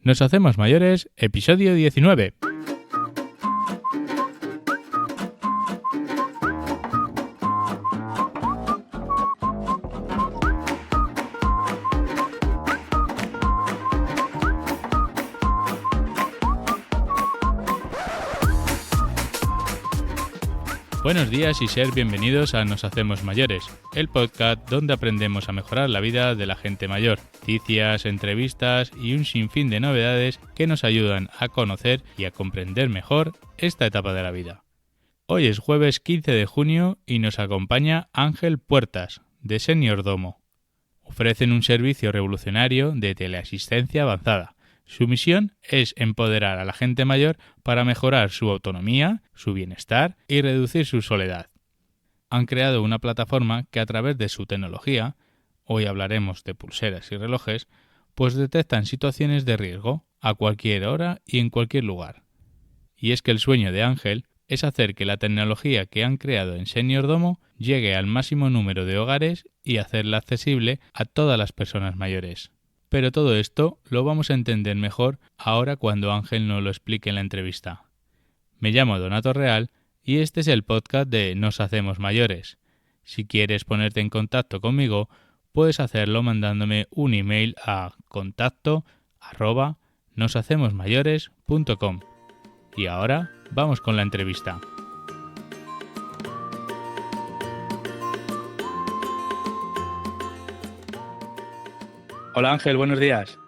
Nos hacemos mayores, episodio 19. Buenos días y ser bienvenidos a Nos Hacemos Mayores, el podcast donde aprendemos a mejorar la vida de la gente mayor. Noticias, entrevistas y un sinfín de novedades que nos ayudan a conocer y a comprender mejor esta etapa de la vida. Hoy es jueves 15 de junio y nos acompaña Ángel Puertas, de Seniordomo. Ofrecen un servicio revolucionario de teleasistencia avanzada. Su misión es empoderar a la gente mayor para mejorar su autonomía, su bienestar y reducir su soledad. Han creado una plataforma que a través de su tecnología, hoy hablaremos de pulseras y relojes, pues detectan situaciones de riesgo a cualquier hora y en cualquier lugar. Y es que el sueño de Ángel es hacer que la tecnología que han creado en Seniordomo llegue al máximo número de hogares y hacerla accesible a todas las personas mayores. Pero todo esto lo vamos a entender mejor ahora cuando Ángel nos lo explique en la entrevista. Me llamo Donato Real y este es el podcast de Nos Hacemos Mayores. Si quieres ponerte en contacto conmigo, puedes hacerlo mandándome un email a contacto@noshacemosmayores.com. Y ahora vamos con la entrevista. Hola Ángel, buenos días.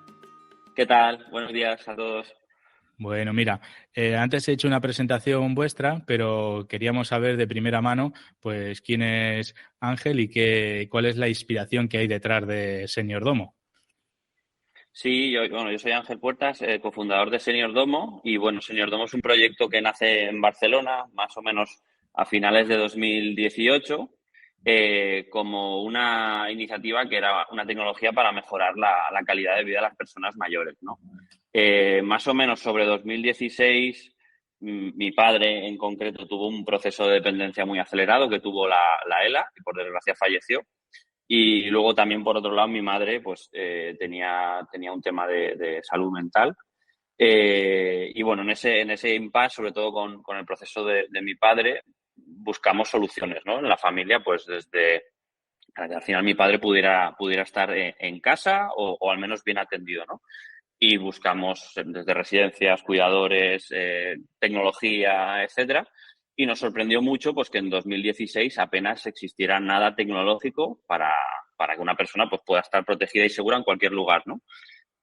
¿Qué tal? Buenos días a todos. Bueno, mira, antes he hecho una presentación vuestra, pero queríamos saber de primera mano, pues, quién es Ángel y cuál es la inspiración que hay detrás de Seniordomo. Sí, yo soy Ángel Puertas, cofundador de Seniordomo y Seniordomo es un proyecto que nace en Barcelona, más o menos a finales de 2018, como una iniciativa que era una tecnología para mejorar la calidad de vida de las personas mayores, ¿no? Más o menos sobre 2016, mi padre en concreto tuvo un proceso de dependencia muy acelerado que tuvo la ELA y por desgracia falleció. Y luego también, por otro lado, mi madre pues tenía un tema de salud mental. En ese impasse, sobre todo con el proceso de mi padre, buscamos soluciones, ¿no? En la familia, pues desde para que al final mi padre pudiera estar en casa o al menos bien atendido, ¿no? Y buscamos desde residencias, cuidadores, tecnología, etcétera. Y nos sorprendió mucho pues que en 2016 apenas existiera nada tecnológico para que una persona pues pueda estar protegida y segura en cualquier lugar, ¿no?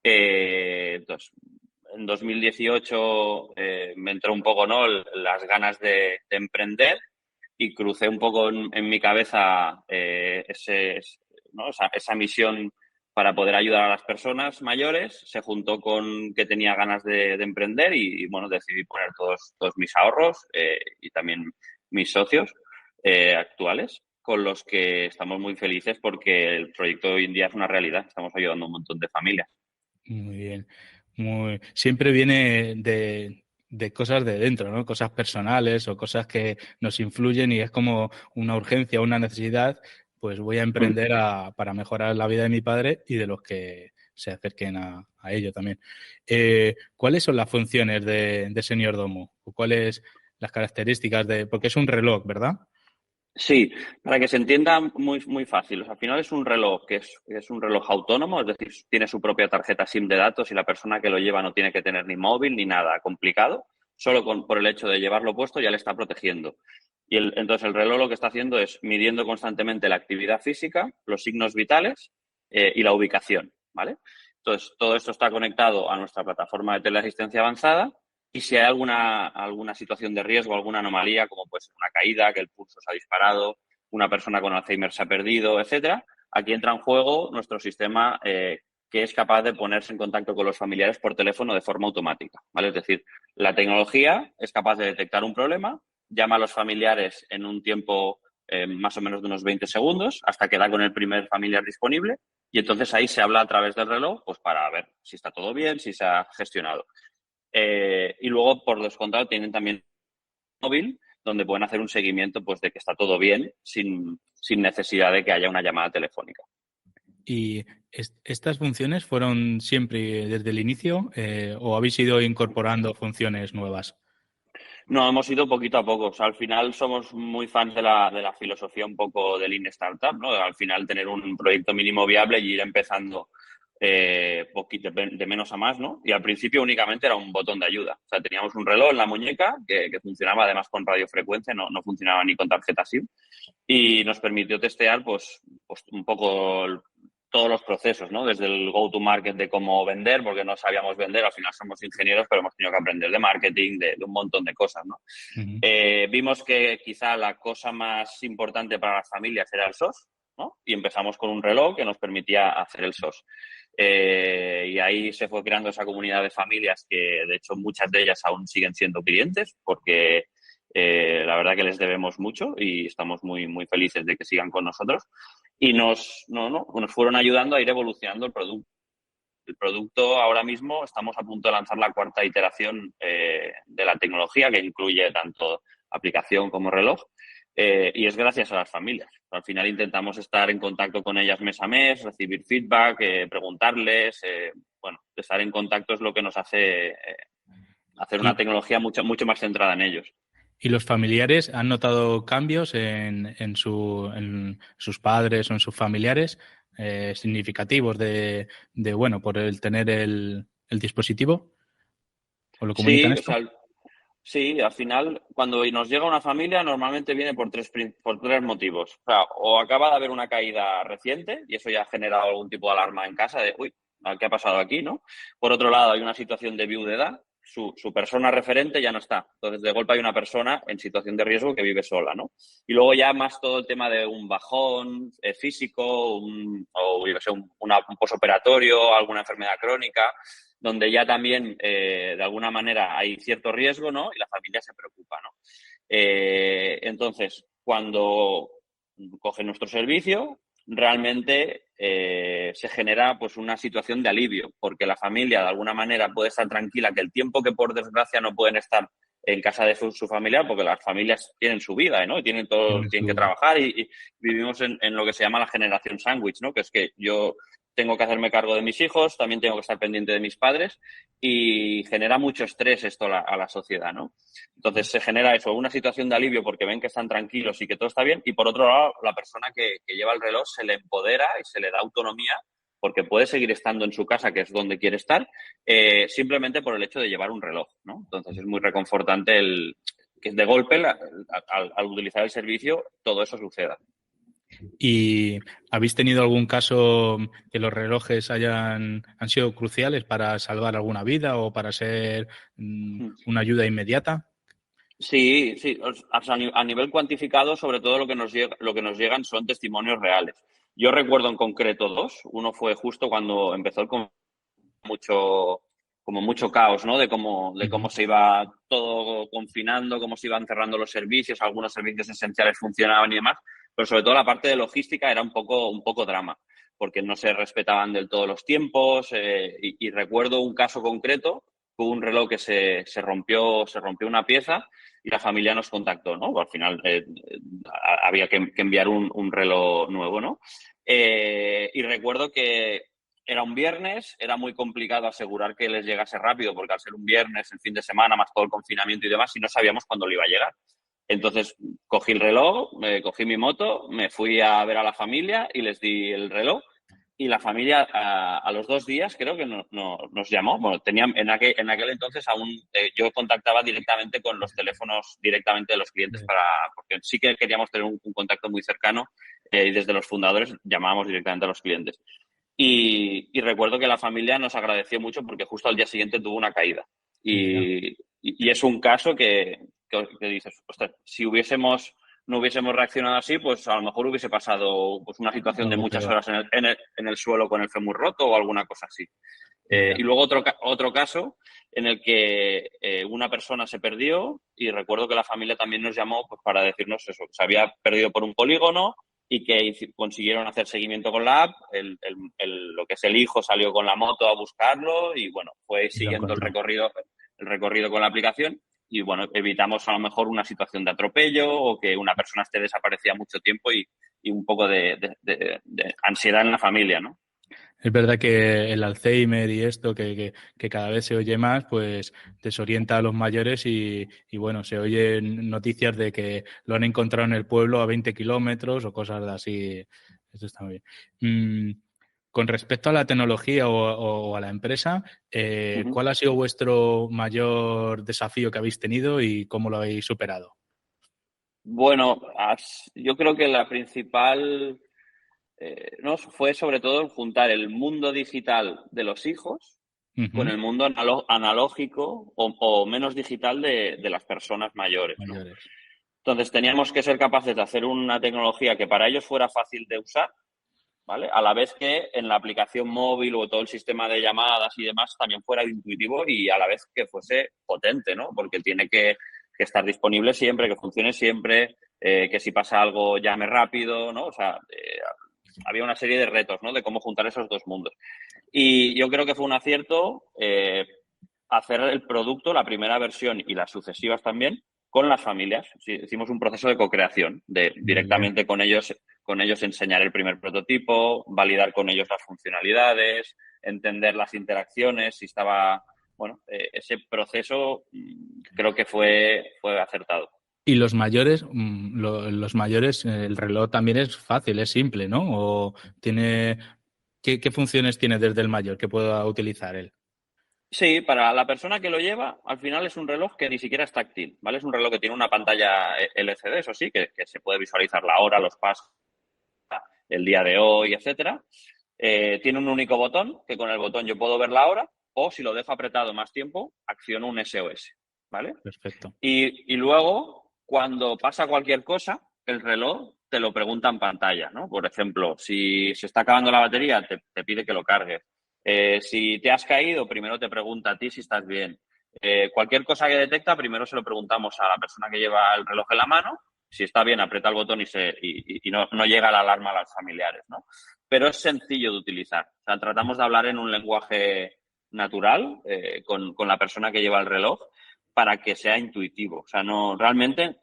Entonces, en 2018 me entró un poco, ¿no?, las ganas de emprender y crucé un poco en mi cabeza ¿no?, esa misión para poder ayudar a las personas mayores. Se juntó con que tenía ganas de emprender y decidí poner todos mis ahorros y también mis socios actuales, con los que estamos muy felices porque el proyecto hoy en día es una realidad. Estamos ayudando a un montón de familias. Muy bien. Siempre viene de cosas de dentro, ¿no? Cosas personales o cosas que nos influyen y es como una urgencia, una necesidad, pues voy a emprender para mejorar la vida de mi padre y de los que se acerquen a ello también. ¿Cuáles son las funciones de Seniordomo? ¿O cuáles las características porque es un reloj, ¿verdad? Sí, para que se entienda muy fácil. O sea, al final es un reloj que es un reloj autónomo, es decir, tiene su propia tarjeta SIM de datos y la persona que lo lleva no tiene que tener ni móvil ni nada complicado. Solo por el hecho de llevarlo puesto ya le está protegiendo. Entonces el reloj lo que está haciendo es midiendo constantemente la actividad física, los signos vitales y la ubicación, ¿vale? Entonces todo esto está conectado a nuestra plataforma de teleasistencia avanzada. Y si hay alguna situación de riesgo, alguna anomalía, como puede ser una caída, que el pulso se ha disparado, una persona con Alzheimer se ha perdido, etcétera, aquí entra en juego nuestro sistema que es capaz de ponerse en contacto con los familiares por teléfono de forma automática, ¿vale? Es decir, la tecnología es capaz de detectar un problema, llama a los familiares en un tiempo más o menos de unos 20 segundos hasta que da con el primer familiar disponible y entonces ahí se habla a través del reloj pues para ver si está todo bien, si se ha gestionado. Y luego, por descontado, tienen también móvil, donde pueden hacer un seguimiento pues de que está todo bien sin necesidad de que haya una llamada telefónica. ¿Y estas funciones fueron siempre desde el inicio o habéis ido incorporando funciones nuevas? No, hemos ido poquito a poco. O sea, al final somos muy fans de la filosofía un poco del Lean Startup, ¿no? Al final tener un proyecto mínimo viable y ir empezando poquito, de menos a más, ¿no? Y al principio únicamente era un botón de ayuda. O sea, teníamos un reloj en la muñeca que funcionaba además con radiofrecuencia, no funcionaba ni con tarjeta SIM y nos permitió testear pues un poco todos los procesos, ¿no? Desde el go-to-market de cómo vender, porque no sabíamos vender, al final somos ingenieros, pero hemos tenido que aprender de marketing, de un montón de cosas, ¿no? Ujú. Vimos que quizá la cosa más importante para las familias era el SOS, ¿no? Y empezamos con un reloj que nos permitía hacer el SOS. Y ahí se fue creando esa comunidad de familias que, de hecho, muchas de ellas aún siguen siendo clientes porque la verdad que les debemos mucho y estamos muy, muy felices de que sigan con nosotros. Y nos fueron ayudando a ir evolucionando el producto. El producto ahora mismo estamos a punto de lanzar la cuarta iteración de la tecnología que incluye tanto aplicación como reloj y es gracias a las familias. Al final intentamos estar en contacto con ellas mes a mes, recibir feedback, preguntarles. Bueno, estar en contacto es lo que nos hace hacer una ¿Y, tecnología mucho, mucho más centrada en ellos. y los familiares han notado cambios en sus padres o en sus familiares significativos bueno, por el tener el dispositivo? ¿O lo comunican Sí, o esto? sea, sí, al final, cuando nos llega una familia, normalmente viene por tres motivos. O sea, o acaba de haber una caída reciente y eso ya ha generado algún tipo de alarma en casa de, uy, ¿qué ha pasado aquí, no? Por otro lado, hay una situación de viudedad, su persona referente ya no está. Entonces, de golpe hay una persona en situación de riesgo que vive sola, ¿no? Y luego ya más todo el tema de un bajón físico o yo qué sé, un posoperatorio, alguna enfermedad crónica donde ya también de alguna manera hay cierto riesgo, ¿no? Y la familia se preocupa, ¿no? Entonces, cuando coge nuestro servicio, realmente se genera pues una situación de alivio, porque la familia de alguna manera puede estar tranquila que el tiempo que por desgracia no pueden estar en casa de su familiar, porque las familias tienen su vida, ¿no? Y tienen que trabajar y vivimos en lo que se llama la generación sándwich, ¿no? Que es que yo tengo que hacerme cargo de mis hijos, también tengo que estar pendiente de mis padres y genera mucho estrés esto a la sociedad, ¿no? Entonces se genera eso, una situación de alivio porque ven que están tranquilos y que todo está bien y por otro lado la persona que lleva el reloj se le empodera y se le da autonomía porque puede seguir estando en su casa, que es donde quiere estar, simplemente por el hecho de llevar un reloj, ¿no? Entonces es muy reconfortante que de golpe, al utilizar el servicio, todo eso suceda. ¿Y habéis tenido algún caso que los relojes han sido cruciales para salvar alguna vida o para ser una ayuda inmediata? Sí, sí. O sea, a nivel cuantificado, sobre todo lo que nos llegan son testimonios reales. Yo recuerdo en concreto dos. Uno fue justo cuando empezó mucho, como mucho caos, ¿no? De cómo Ujú. se iba todo confinando, cómo se iban cerrando los servicios, algunos servicios esenciales funcionaban y demás, pero sobre todo la parte de logística era un poco drama, porque no se respetaban del todo los tiempos, y recuerdo un caso concreto, hubo un reloj que se rompió una pieza y la familia nos contactó, ¿no? Al final había que enviar un reloj nuevo, ¿no? Y recuerdo que era un viernes, era muy complicado asegurar que les llegase rápido, porque al ser un viernes, el fin de semana, más todo el confinamiento y demás, y no sabíamos cuándo le iba a llegar. Entonces cogí el reloj, cogí mi moto, me fui a ver a la familia y les di el reloj. Y la familia a los 2 días creo que nos llamó. Bueno, en aquel entonces aún yo contactaba directamente con los teléfonos directamente de los clientes porque sí que queríamos tener un contacto muy cercano y desde los fundadores llamábamos directamente a los clientes. Y recuerdo que la familia nos agradeció mucho porque justo al día siguiente tuvo una caída. Ya, Y es un caso que dices, ostras, si no hubiésemos reaccionado así, pues a lo mejor hubiese pasado pues una situación de algo muchas peor. horas en el suelo con el fémur roto o alguna cosa así. Ya. Y luego otro caso en el que una persona se perdió y recuerdo que la familia también nos llamó pues, para decirnos eso, que se había perdido por un polígono y que consiguieron hacer seguimiento con la app. Lo que es el hijo salió con la moto a buscarlo y bueno, fue Y lo siguiendo el encontró. recorrido, el recorrido con la aplicación y bueno, evitamos a lo mejor una situación de atropello o que una persona esté desaparecida mucho tiempo y un poco de ansiedad en la familia, ¿no? Es verdad que el Alzheimer y esto, que cada vez se oye más, pues desorienta a los mayores y bueno, se oyen noticias de que lo han encontrado en el pueblo a 20 kilómetros o cosas así. Eso está muy bien. Con respecto a la tecnología o a la empresa, Ujú. ¿cuál ha sido vuestro mayor desafío que habéis tenido y cómo lo habéis superado? Bueno, yo creo que la principal no fue sobre todo juntar el mundo digital de los hijos con Ujú. el mundo analógico o menos digital de las personas mayores, ¿no? Mayores. Entonces teníamos que ser capaces de hacer una tecnología que para ellos fuera fácil de usar, ¿vale? A la vez que en la aplicación móvil o todo el sistema de llamadas y demás también fuera intuitivo y a la vez que fuese potente, ¿no? Porque tiene que estar disponible siempre, que funcione siempre, que si pasa algo llame rápido, ¿no? O sea, había una serie de retos, ¿no? De cómo juntar esos dos mundos. Y yo creo que fue un acierto hacer el producto, la primera versión y las sucesivas también, con las familias. Sí, hicimos un proceso de co-creación, de Muy bien. directamente con ellos enseñar el primer prototipo, validar con ellos las funcionalidades, entender las interacciones, si estaba, bueno, ese proceso creo que fue acertado. Y los mayores, el reloj también es fácil, es simple, ¿no? O tiene, ¿qué funciones tiene desde el mayor que pueda utilizar él? Sí, para la persona que lo lleva, al final es un reloj que ni siquiera es táctil, ¿vale? Es un reloj que tiene una pantalla LCD, eso sí, que se puede visualizar la hora, los pasos, el día de hoy, etcétera. Tiene un único botón, que con el botón yo puedo ver la hora, o si lo dejo apretado más tiempo, acciono un SOS, ¿vale? Perfecto. Y luego, cuando pasa cualquier cosa, el reloj te lo pregunta en pantalla, ¿no? Por ejemplo, si se está acabando la batería, te pide que lo cargues. Si te has caído, primero te pregunta a ti si estás bien. Cualquier cosa que detecta, primero se lo preguntamos a la persona que lleva el reloj en la mano. Si está bien, aprieta el botón y no llega la alarma a los familiares, ¿no? Pero es sencillo de utilizar. O sea, tratamos de hablar en un lenguaje natural con la persona que lleva el reloj para que sea intuitivo. O sea, no, realmente,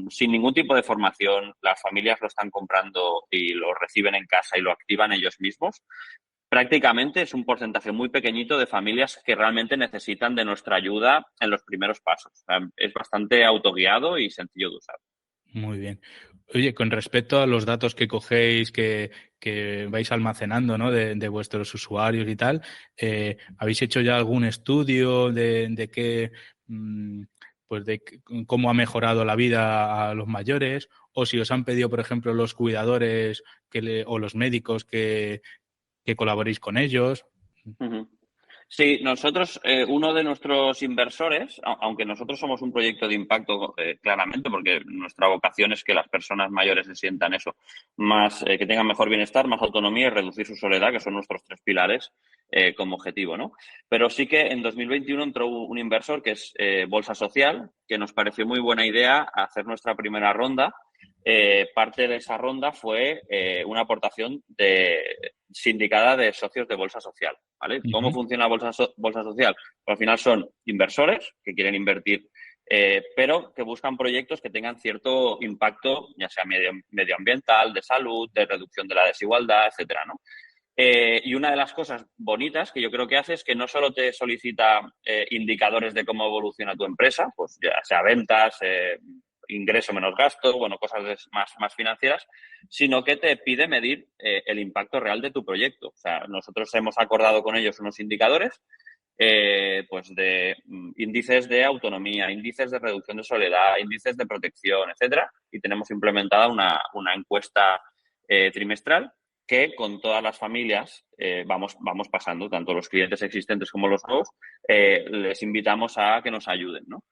sin ningún tipo de formación, las familias lo están comprando y lo reciben en casa y lo activan ellos mismos. Prácticamente es un porcentaje muy pequeñito de familias que realmente necesitan de nuestra ayuda en los primeros pasos. O sea, es bastante autoguiado y sencillo de usar. Muy bien. Oye, con respecto a los datos que cogéis, que vais almacenando, ¿no? De vuestros usuarios y tal, ¿habéis hecho ya algún estudio de qué, pues cómo ha mejorado la vida a los mayores? O si os han pedido, por ejemplo, los cuidadores o los médicos que colaboréis con ellos. Ujú. Sí, nosotros, uno de nuestros inversores, aunque nosotros somos un proyecto de impacto claramente, porque nuestra vocación es que las personas mayores se sientan eso, más, que tengan mejor bienestar, más autonomía y reducir su soledad, que son nuestros tres pilares como objetivo, ¿no? Pero sí que en 2021 entró un inversor que es Bolsa Social, que nos pareció muy buena idea hacer nuestra primera ronda. Parte de esa ronda fue una aportación sindicada de socios de Bolsa Social. ¿Vale? ¿Cómo Ujú. funciona Bolsa Social? Pues al final son inversores que quieren invertir, pero que buscan proyectos que tengan cierto impacto, ya sea medioambiental, de salud, de reducción de la desigualdad, etcétera, ¿no? Y una de las cosas bonitas que yo creo que hace es que no solo te solicita indicadores de cómo evoluciona tu empresa, pues ya sea ventas, ingreso menos gasto, bueno, cosas más financieras, sino que te pide medir el impacto real de tu proyecto. O sea, nosotros hemos acordado con ellos unos indicadores pues de índices de autonomía, índices de reducción de soledad, índices de protección, etcétera, y tenemos implementada una encuesta trimestral que con todas las familias vamos pasando, tanto los clientes existentes como los nuevos, les invitamos a que nos ayuden, ¿no?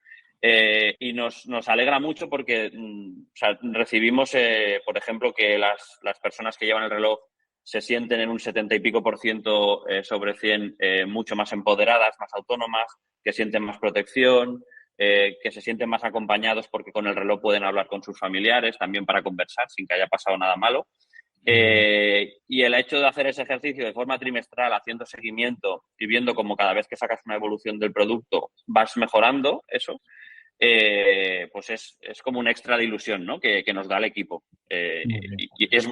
Y nos alegra mucho porque o sea, recibimos, por ejemplo, que las personas que llevan el reloj se sienten en un 70 y pico por ciento sobre 100 mucho más empoderadas, más autónomas, que sienten más protección, que se sienten más acompañados porque con el reloj pueden hablar con sus familiares, también para conversar sin que haya pasado nada malo. Muy bien. Y el hecho de hacer ese ejercicio de forma trimestral, haciendo seguimiento y viendo cómo cada vez que sacas una evolución del producto vas mejorando eso, pues es como un extra de ilusión, ¿no? Que nos da el equipo. Muy bien.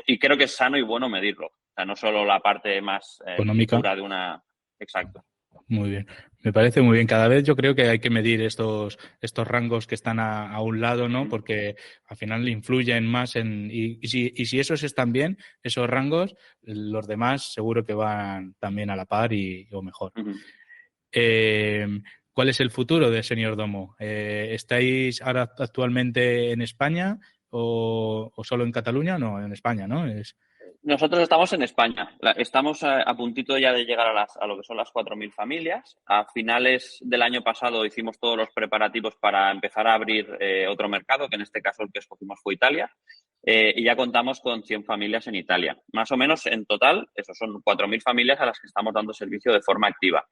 Y creo que es sano y bueno medirlo. O sea, no solo la parte más Económica. pura de una... Exacto. Muy bien. Me parece muy bien. Cada vez yo creo que hay que medir estos rangos que están a un lado, ¿no? Ujú, Porque al final influyen más y si esos están bien, esos rangos, los demás seguro que van también a la par o mejor. ujú. Eh, ¿Cuál es el futuro de Senior Domo? ¿Estáis ahora actualmente en España o solo en Cataluña? No, en España, ¿no? Nosotros estamos en España. Estamos a puntito ya de llegar a lo que son las 4.000 familias. A finales del año pasado hicimos todos los preparativos para empezar a abrir otro mercado, que en este caso el que escogimos fue Italia. Y ya contamos con 100 familias en Italia. Más o menos en total, esos son 4.000 familias a las que estamos dando servicio de forma activa.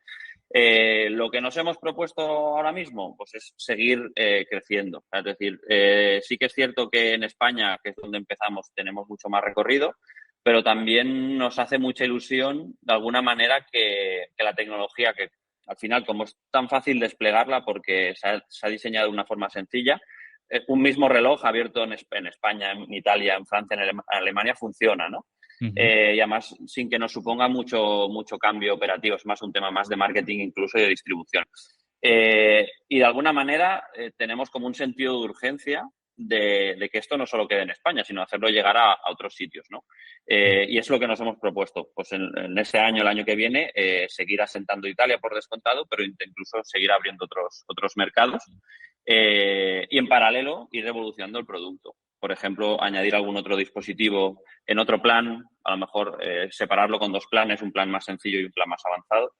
Lo que nos hemos propuesto ahora mismo pues es seguir creciendo. Es decir, sí que es cierto que en España, que es donde empezamos, tenemos mucho más recorrido, pero también nos hace mucha ilusión, de alguna manera, que la tecnología, que al final, como es tan fácil desplegarla porque se ha diseñado de una forma sencilla, un mismo reloj abierto en España, en Italia, en Francia, en Alemania, funciona, ¿no? Ujú. Y además, sin que nos suponga mucho cambio operativo, es más un tema más de marketing incluso y de distribución. Y de alguna manera tenemos como un sentido de urgencia de que esto no solo quede en España, sino hacerlo llegar a otros sitios, ¿no? Y es lo que nos hemos propuesto, pues en ese año, el año que viene, seguir asentando Italia por descontado, pero incluso seguir abriendo otros mercados y en paralelo ir evolucionando el producto. Por ejemplo, añadir algún otro dispositivo en otro plan, a lo mejor separarlo con dos planes, un plan más sencillo y un plan más avanzado.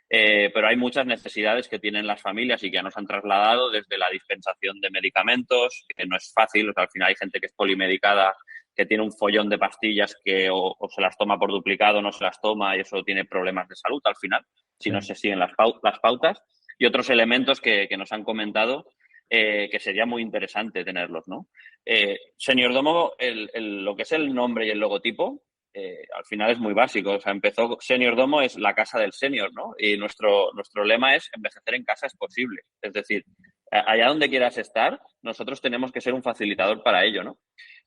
Pero hay muchas necesidades que tienen las familias y que ya nos han trasladado desde la dispensación de medicamentos, que no es fácil, o sea, al final hay gente que es polimedicada, que tiene un follón de pastillas que o se las toma por duplicado o no se las toma y eso tiene problemas de salud al final, si no Sí. se siguen las pautas. Y otros elementos que nos han comentado que sería muy interesante tenerlos, ¿no? Senior Domo, lo que es el nombre y el logotipo, al final es muy básico. O sea, empezó Senior Domo es la casa del senior, ¿no? Y nuestro lema es envejecer en casa es posible. Es decir, allá donde quieras estar, nosotros tenemos que ser un facilitador para ello, ¿no?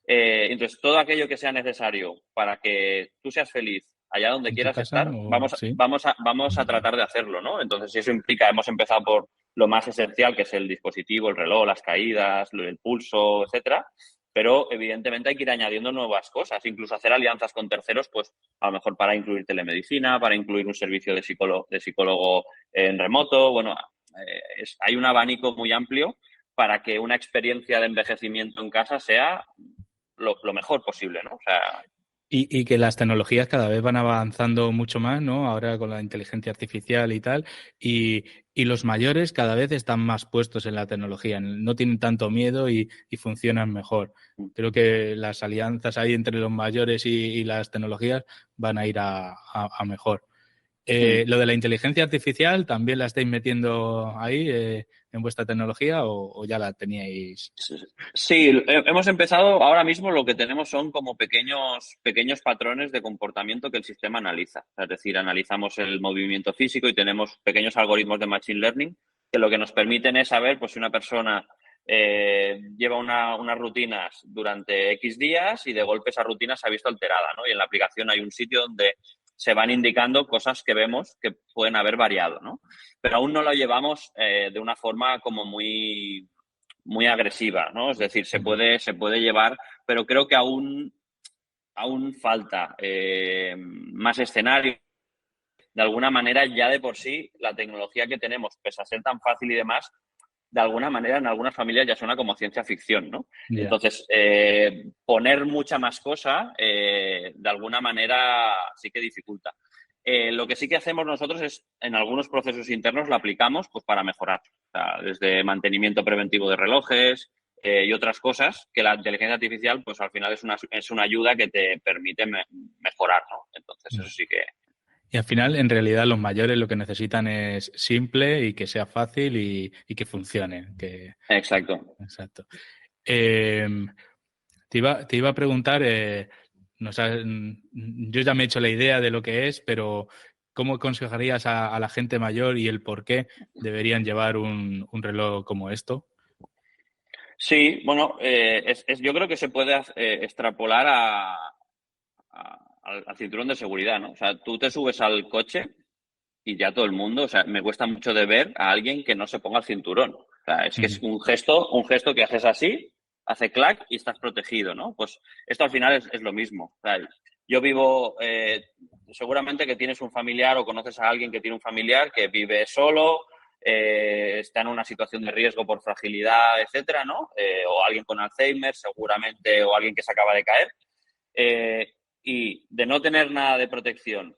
Entonces, todo aquello que sea necesario para que tú seas feliz allá donde ¿En tu quieras casa? estar, O sí. vamos a tratar de hacerlo, ¿no? Entonces, si eso implica, hemos empezado por lo más esencial, que es el dispositivo, el reloj, las caídas, el pulso, etcétera. Pero evidentemente hay que ir añadiendo nuevas cosas, incluso hacer alianzas con terceros, pues a lo mejor para incluir telemedicina, para incluir un servicio de psicólogo en remoto. Bueno, hay un abanico muy amplio para que una experiencia de envejecimiento en casa sea lo mejor posible, ¿no? O sea, Y que las tecnologías cada vez van avanzando mucho más, ¿no? Ahora con la inteligencia artificial y tal. Y, y los mayores cada vez están más puestos en la tecnología, no tienen tanto miedo y funcionan mejor. Creo que las alianzas ahí entre los mayores y las tecnologías van a ir a mejor. ¿Lo de la inteligencia artificial también la estáis metiendo ahí en vuestra tecnología o ya la teníais? sí, hemos empezado, ahora mismo lo que tenemos son como pequeños patrones de comportamiento que el sistema analiza. Es decir, analizamos el movimiento físico y tenemos pequeños algoritmos de Machine Learning que lo que nos permiten es saber pues, si una persona lleva unas rutinas durante X días y de golpe esa rutina se ha visto alterada, ¿no? Y en la aplicación hay un sitio donde se van indicando cosas que vemos que pueden haber variado, ¿no? Pero aún no lo llevamos de una forma como muy agresiva, ¿no? Es decir, se puede llevar, pero creo que aún falta más escenario. De alguna manera, ya de por sí, la tecnología que tenemos, pese a ser tan fácil y demás, de alguna manera en algunas familias ya suena como ciencia ficción, ¿no? Ya. Entonces, poner mucha más cosa, de alguna manera sí que dificulta. Lo que sí que hacemos nosotros es, en algunos procesos internos, la aplicamos pues, para mejorar. O sea, desde mantenimiento preventivo de relojes y otras cosas, que la inteligencia artificial, pues al final es una ayuda que te permite mejorar, ¿no? Entonces, eso sí que... Y al final, en realidad, los mayores lo que necesitan es simple y que sea fácil y que funcione. Exacto. Exacto. Eh, te iba a preguntar, yo ya me he hecho la idea de lo que es, pero ¿cómo aconsejarías a la gente mayor y el por qué deberían llevar un reloj como esto? Sí, bueno, yo creo que se puede extrapolar a al cinturón de seguridad, ¿no? O sea, tú te subes al coche y ya todo el mundo, o sea, me cuesta mucho de ver a alguien que no se ponga el cinturón. O sea, es que es un gesto que haces así, hace clac y estás protegido, ¿no? Pues esto al final es lo mismo. O sea, yo vivo, seguramente que tienes un familiar o conoces a alguien que tiene un familiar que vive solo, está en una situación de riesgo por fragilidad, etcétera, ¿no? O alguien con Alzheimer, seguramente, o alguien que se acaba de caer. Y de no tener nada de protección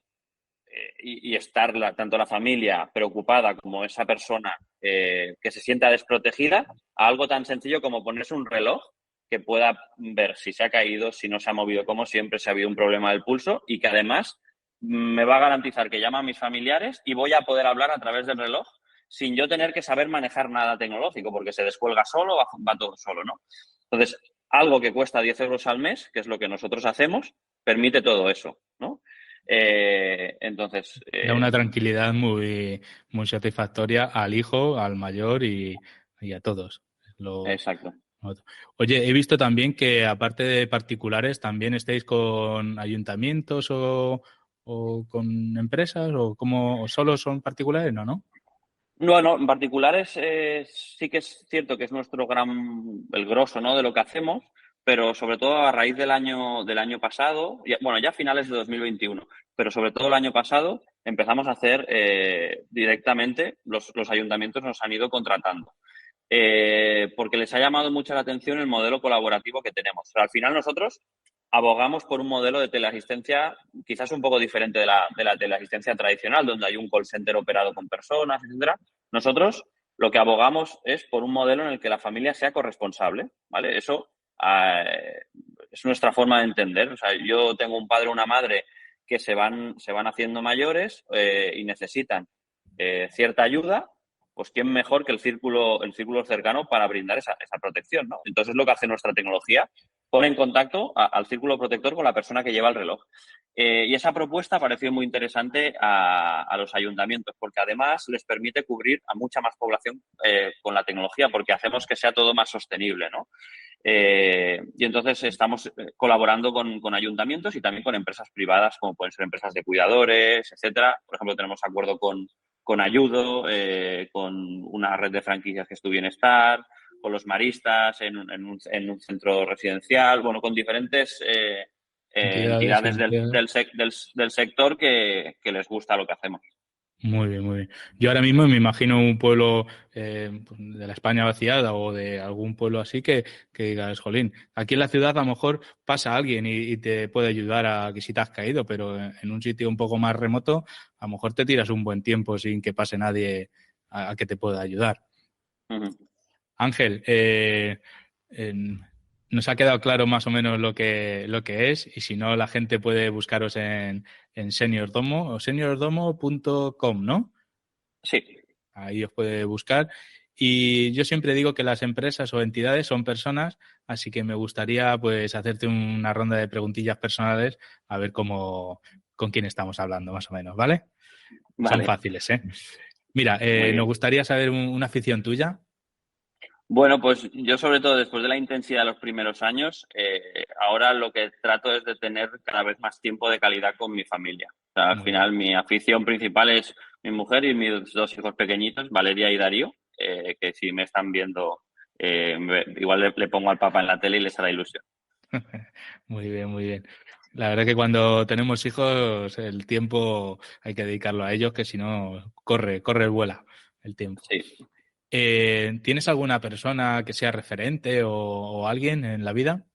y estar tanto la familia preocupada como esa persona que se sienta desprotegida, a algo tan sencillo como ponerse un reloj que pueda ver si se ha caído, si no se ha movido como siempre, si ha habido un problema del pulso y que además me va a garantizar que llama a mis familiares y voy a poder hablar a través del reloj sin yo tener que saber manejar nada tecnológico porque se descuelga solo, va todo solo, ¿no? Entonces, algo que cuesta 10 euros al mes, que es lo que nosotros hacemos, permite todo eso, ¿no? Entonces. Da una tranquilidad muy, muy satisfactoria al hijo, al mayor y a todos. Lo, Exacto. Oye, he visto también que aparte de particulares, también estáis con ayuntamientos o con empresas o como o solo son particulares, ¿no? Bueno, en particulares sí que es cierto que es el grosso, ¿no? De lo que hacemos, pero sobre todo a raíz del año pasado, bueno, ya a finales de 2021, pero sobre todo el año pasado empezamos a hacer directamente, los ayuntamientos nos han ido contratando. Porque les ha llamado mucho la atención el modelo colaborativo que tenemos. Pero al final nosotros abogamos por un modelo de teleasistencia quizás un poco diferente de la teleasistencia tradicional, donde hay un call center operado con personas, etcétera. Nosotros lo que abogamos es por un modelo en el que la familia sea corresponsable, ¿vale? Eso es nuestra forma de entender. O sea, yo tengo un padre o una madre que se van haciendo mayores y necesitan cierta ayuda, pues quién mejor que el círculo cercano para brindar esa protección, ¿no? Entonces lo que hace nuestra tecnología, pone en contacto al círculo protector con la persona que lleva el reloj. Y esa propuesta pareció muy interesante a los ayuntamientos, porque además les permite cubrir a mucha más población con la tecnología, porque hacemos que sea todo más sostenible, ¿no? Y entonces estamos colaborando con ayuntamientos y también con empresas privadas, como pueden ser empresas de cuidadores, etcétera. Por ejemplo, tenemos acuerdo con Ayudo, con una red de franquicias que es Tu Bienestar, con los maristas en un centro residencial, bueno, con diferentes Entidades, entidades entidades. del sector que les gusta lo que hacemos. Muy bien, muy bien. Yo ahora mismo me imagino un pueblo de la España vaciada o de algún pueblo así que digas, jolín, aquí en la ciudad a lo mejor pasa alguien y te puede ayudar a que si te has caído, pero en un sitio un poco más remoto a lo mejor te tiras un buen tiempo sin que pase nadie a que te pueda ayudar. Uh-huh. Ángel, nos ha quedado claro más o menos lo que es y si no la gente puede buscaros en Seniordomo o seniordomo.com, ¿no? Sí. Ahí os puede buscar. Y yo siempre digo que las empresas o entidades son personas, así que me gustaría pues hacerte una ronda de preguntillas personales a ver con quién estamos hablando, más o menos, ¿vale? Son Vale, fáciles, ¿eh? Mira, muy nos bien. gustaría saber una afición tuya. Bueno, pues yo sobre todo después de la intensidad de los primeros años, ahora lo que trato es de tener cada vez más tiempo de calidad con mi familia. O sea, al Muy bien. final mi afición principal es mi mujer y mis dos hijos pequeñitos, Valeria y Darío, que si me están viendo, igual le pongo al papá en la tele y les hará ilusión. Muy bien, muy bien. La verdad que cuando tenemos hijos, el tiempo hay que dedicarlo a ellos, que si no, corre, vuela el tiempo. Sí. ¿Tienes alguna persona que sea referente o alguien en la vida?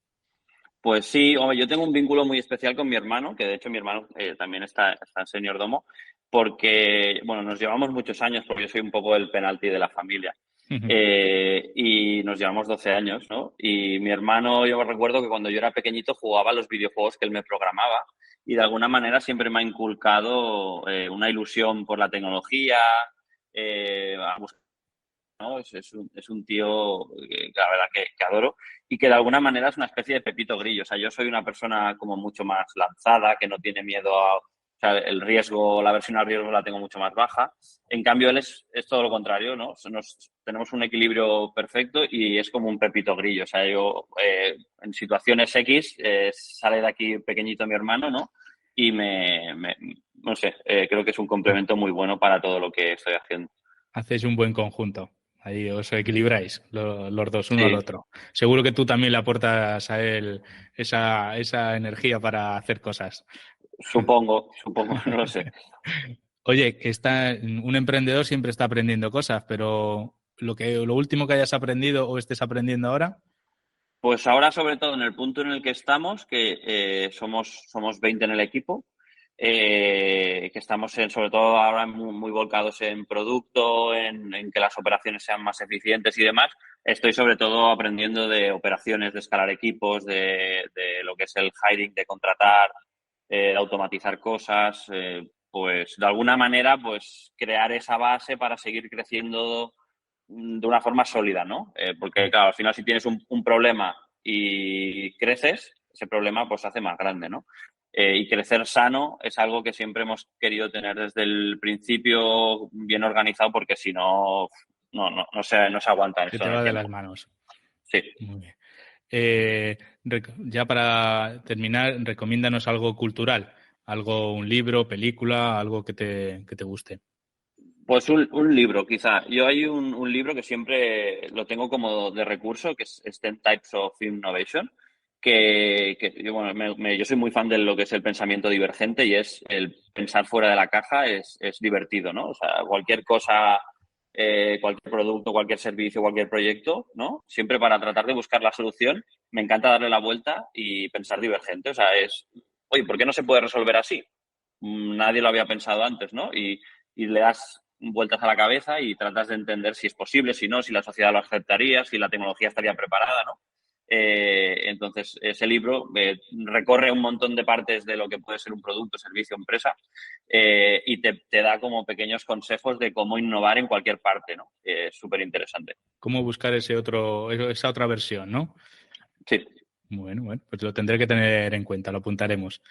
Pues sí, hombre, yo tengo un vínculo muy especial con mi hermano, que de hecho mi hermano también está en Senior Domo, porque, bueno, nos llevamos muchos años, porque yo soy un poco el penalti de la familia. Y nos llevamos 12 años, ¿no? Y mi hermano, yo recuerdo que cuando yo era pequeñito jugaba a los videojuegos que él me programaba y de alguna manera siempre me ha inculcado una ilusión por la tecnología, a buscar, ¿no? Es un tío que la verdad que adoro y que de alguna manera es una especie de Pepito Grillo. O sea, yo soy una persona como mucho más lanzada, que no tiene miedo a... O sea, el riesgo, la versión al riesgo la tengo mucho más baja. En cambio, él es todo lo contrario, ¿no? Tenemos un equilibrio perfecto y es como un Pepito Grillo. O sea, yo en situaciones X sale de aquí pequeñito mi hermano, ¿no? y no sé, creo que es un complemento muy bueno para todo lo que estoy haciendo. Hacéis un buen conjunto. Ahí os equilibráis los dos, uno al Sí, otro. Seguro que tú también le aportas a él esa energía para hacer cosas. supongo, no lo sé. Oye, un emprendedor siempre está aprendiendo cosas, pero lo último que hayas aprendido o estés aprendiendo ahora. Pues ahora, sobre todo en el punto en el que estamos, que somos 20 en el equipo, que estamos sobre todo ahora muy volcados en producto, en que las operaciones sean más eficientes y demás. Estoy sobre todo aprendiendo de operaciones, de escalar equipos, de lo que es el hiring, de contratar, de automatizar cosas, pues de alguna manera pues crear esa base para seguir creciendo de una forma sólida, ¿no? Porque, claro, al final si tienes un problema y creces, ese problema pues se hace más grande, ¿no? Y crecer sano es algo que siempre hemos querido tener desde el principio bien organizado porque si no, no se aguanta Se esto te en el va de tiempo. las manos. Sí. Muy bien. Ya para terminar, recomiéndanos algo cultural, un libro, película, algo que te guste. Pues un libro, quizá. Yo hay un libro que siempre lo tengo como de recurso, que es 10 Types of Innovation, bueno, yo soy muy fan de lo que es el pensamiento divergente y es el pensar fuera de la caja es divertido, ¿no? O sea, cualquier cosa, cualquier producto, cualquier servicio, cualquier proyecto, ¿no? Siempre para tratar de buscar la solución, me encanta darle la vuelta y pensar divergente. O sea, oye, ¿por qué no se puede resolver así? Nadie lo había pensado antes, ¿no? Y le das vueltas a la cabeza y tratas de entender si es posible, si no, si la sociedad lo aceptaría, si la tecnología estaría preparada, ¿no? Entonces, ese libro recorre un montón de partes de lo que puede ser un producto, servicio, empresa, y te da como pequeños consejos de cómo innovar en cualquier parte, ¿no? Es súper interesante. ¿Cómo buscar esa otra versión, no? Sí. Bueno, pues lo tendré que tener en cuenta, lo apuntaremos.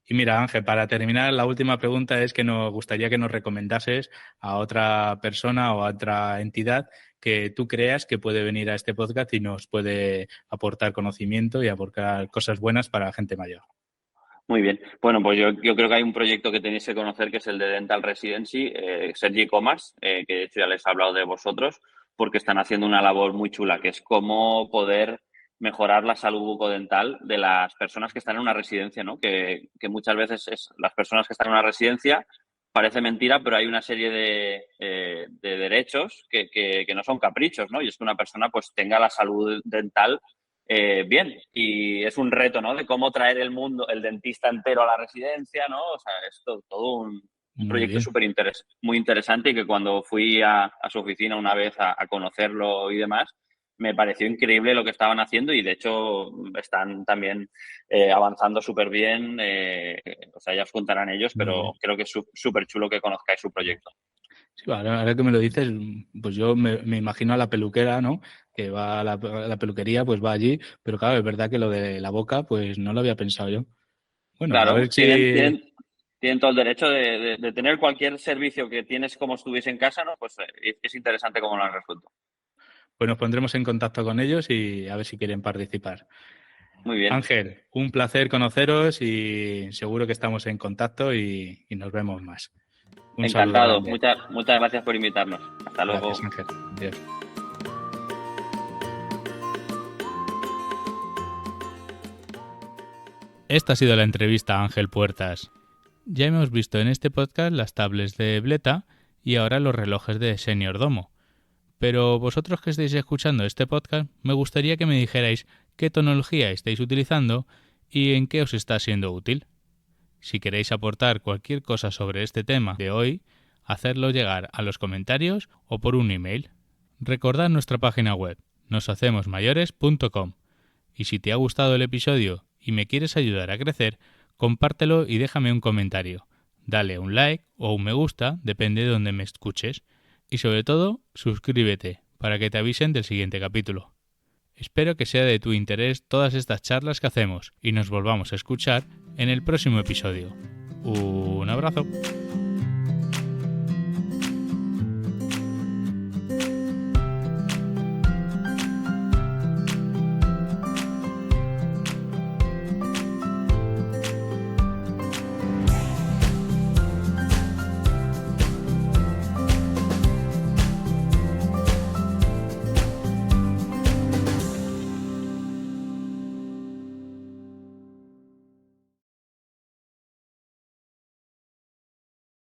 Y mira, Ángel, para terminar, la última pregunta es que nos gustaría que nos recomendases a otra persona o a otra entidad que tú creas que puede venir a este podcast y nos puede aportar conocimiento y aportar cosas buenas para la gente mayor. Muy bien. Bueno, pues yo creo que hay un proyecto que tenéis que conocer que es el de Dental Residency, Sergi Comas, que de hecho ya les he hablado de vosotros, porque están haciendo una labor muy chula, que es cómo poder mejorar la salud bucodental de las personas que están en una residencia, ¿no? Que muchas veces las personas que están en una residencia, parece mentira, pero hay una serie de derechos que no son caprichos, ¿no? Y es que una persona pues tenga la salud dental bien, y es un reto, ¿no? De cómo traer el dentista entero a la residencia, ¿no? O sea, es todo un Muy proyecto bien. muy interesante y que cuando fui a su oficina una vez a conocerlo y demás, me pareció increíble lo que estaban haciendo y de hecho están también avanzando súper bien. O sea, ya os contarán ellos, Muy pero bien. creo que es súper chulo que conozcáis su proyecto. Sí, ahora que me lo dices, pues yo me imagino a la peluquera, ¿no? Que va a la peluquería, pues va allí, pero claro, es verdad que lo de la boca, pues no lo había pensado yo. Bueno, a ver Claro, si tienen todo el derecho de tener cualquier servicio que tienes como estuviese en casa, ¿no? Pues es interesante cómo lo han resuelto. pues nos pondremos en contacto con ellos y a ver si quieren participar. Muy bien, Ángel, un placer conoceros y seguro que estamos en contacto y nos vemos más. Un saludo encantado. grande. Muchas gracias por invitarnos. Hasta Gracias, luego. Ángel. Adiós. Esta ha sido la entrevista a Ángel Puertas. Ya hemos visto en este podcast las tablets de Bleta y ahora los relojes de Senior Domo. Pero vosotros que estáis escuchando este podcast, me gustaría que me dijerais qué tecnología estáis utilizando y en qué os está siendo útil. Si queréis aportar cualquier cosa sobre este tema de hoy, hacerlo llegar a los comentarios o por un email. Recordad nuestra página web, noshacemosmayores.com. Y si te ha gustado el episodio y me quieres ayudar a crecer, compártelo y déjame un comentario. Dale un like o un me gusta, depende de donde me escuches. Y sobre todo, suscríbete para que te avisen del siguiente capítulo. Espero que sea de tu interés todas estas charlas que hacemos y nos volvamos a escuchar en el próximo episodio. Un abrazo.